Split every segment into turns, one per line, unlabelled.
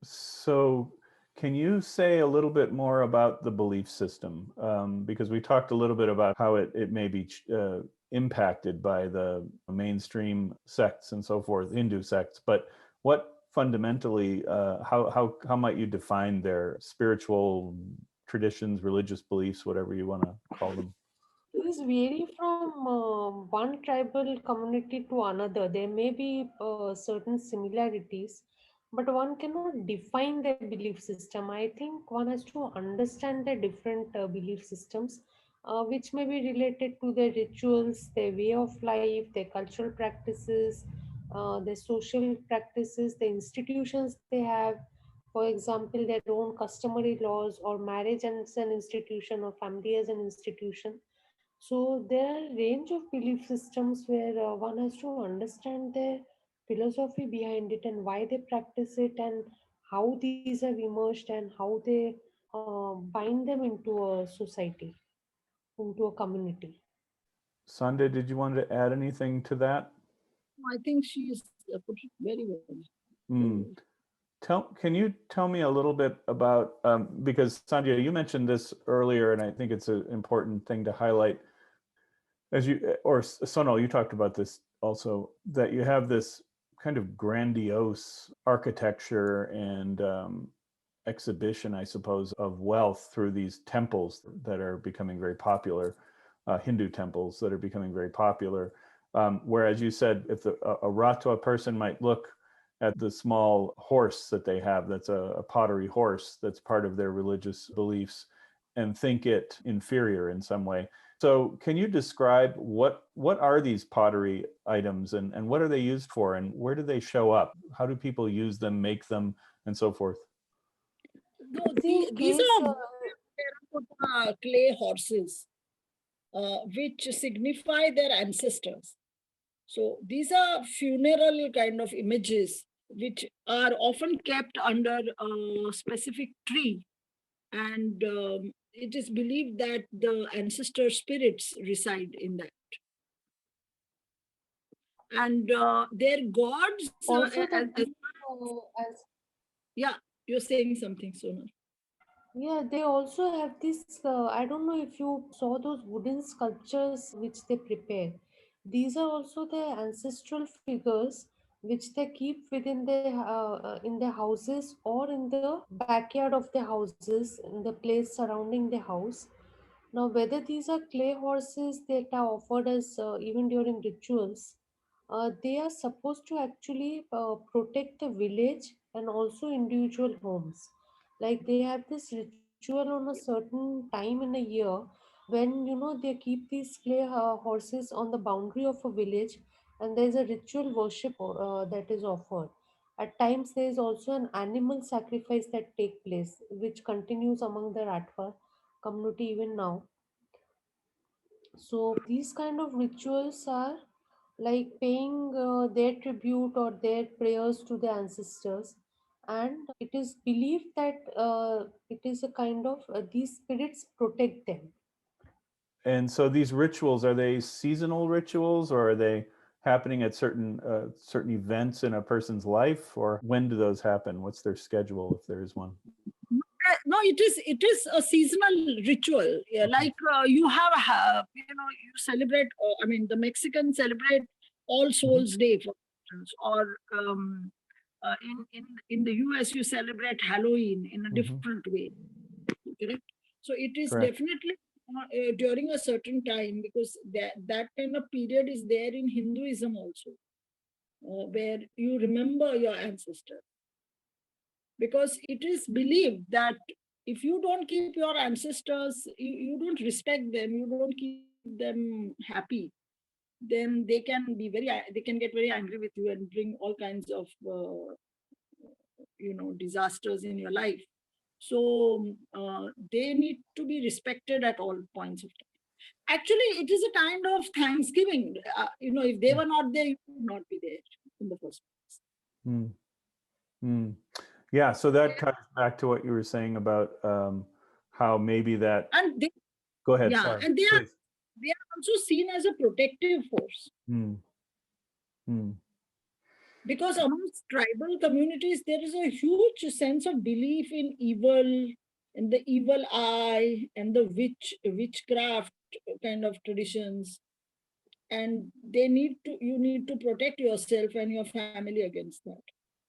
So can you say a little bit more about the belief system? Because we talked a little bit about how it may be impacted by the mainstream sects and so forth, Hindu sects, but what fundamentally, how might you define their spiritual traditions, religious beliefs, whatever you want to call them?
These vary from one tribal community to another. There may be certain similarities, but one cannot define their belief system. I think one has to understand their different belief systems, which may be related to their rituals, their way of life, their cultural practices, their social practices, the institutions they have. For example, their own customary laws, or marriage as an institution, or family as an institution. So there are a range of belief systems where one has to understand their philosophy behind it and why they practice it and how these have emerged and how they bind them into a society, into a community.
Sandhya, did you want to add anything to that?
I think she's put it very well.
Hmm. Can you tell me a little bit about, because Sandhya, you mentioned this earlier, and I think it's an important thing to highlight. As you, or Sonal, you talked about this also, that you have this kind of grandiose architecture and exhibition, I suppose, of wealth through these temples that are becoming very popular, Hindu temples that are becoming very popular. Whereas you said, if a Rathwa person might look at the small horse that they have, that's a pottery horse, that's part of their religious beliefs, and think it inferior in some way. So can you describe what are these pottery items, and what are they used for, and where do they show up? How do people use them, make them, and so forth?
No,
See, in
these
case,
are terracotta clay horses, which signify their ancestors. So these are funeral kind of images, which are often kept under a specific tree, and it is believed that the ancestor spirits reside in that. And their gods,
also as
yeah, you're saying something, Sonal.
yeah, they also have this. I don't know if you saw those wooden sculptures which they prepare. These are also their ancestral figures which they keep within their in their houses or in the backyard of their houses, in the place surrounding the house. Now, whether these are clay horses that are offered as even during rituals, they are supposed to actually protect the village and also individual homes. Like they have this ritual on a certain time in a year when they keep these clay horses on the boundary of a village, and there is a ritual worship that is offered. At times, there is also an animal sacrifice that take place, which continues among the Rathwa community even now. So these kind of rituals are like paying their tribute or their prayers to the ancestors, and it is believed that it is a kind of these spirits protect them.
And so these rituals, are they seasonal rituals, or are they happening at certain events in a person's life, or when do those happen? What's their schedule, if there is one?
No, it is a seasonal ritual. Yeah, like you have you celebrate. I mean, the Mexicans celebrate All
Mm-hmm.
Souls Day, for instance, or in the US you celebrate Halloween in a
Mm-hmm.
different way. Correct. So it is
Correct.
definitely during a certain time, because that kind of period is there in Hinduism also, where you remember your ancestors, because it is believed that if you don't keep your ancestors, you don't respect them, you don't keep them happy, then they can get very angry with you and bring all kinds of disasters in your life. So they need to be respected at all points of time. Actually, it is a kind of thanksgiving. If they were not there, you would not be there in the first place.
Mm-hmm. Yeah, so that ties back to what you were saying about how maybe that.
And they,
Go ahead.
yeah,
Sorry,
and
please.
they are also seen as a protective force.
Mm, mm.
Because amongst tribal communities, there is a huge sense of belief in evil, in the evil eye, and the witchcraft kind of traditions. And you need to protect yourself and your family against that.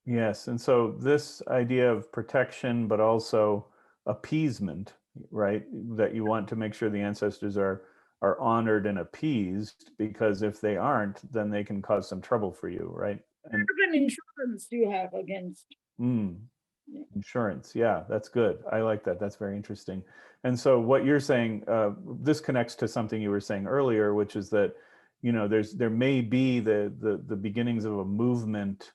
Yes, and so this idea of protection, but also appeasement, right? That you want to make sure the ancestors are honored and appeased, because if they aren't, then they can cause some trouble for you, right? And
What an insurance you have against.
insurance, yeah, that's good. I like that. That's very interesting. And so what you're saying, this connects to something you were saying earlier, which is that, there may be the beginnings of a movement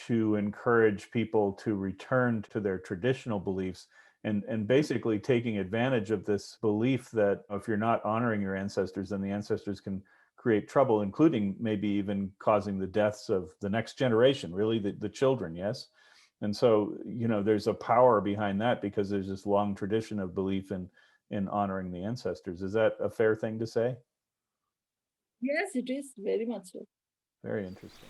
to encourage people to return to their traditional beliefs, and basically taking advantage of this belief that if you're not honoring your ancestors, then the ancestors can create trouble, including maybe even causing the deaths of the next generation, really the children. Yes. And so, there's a power behind that, because there's this long tradition of belief in honoring the ancestors. Is that a fair thing to say?
Yes, it is very much so.
Very interesting.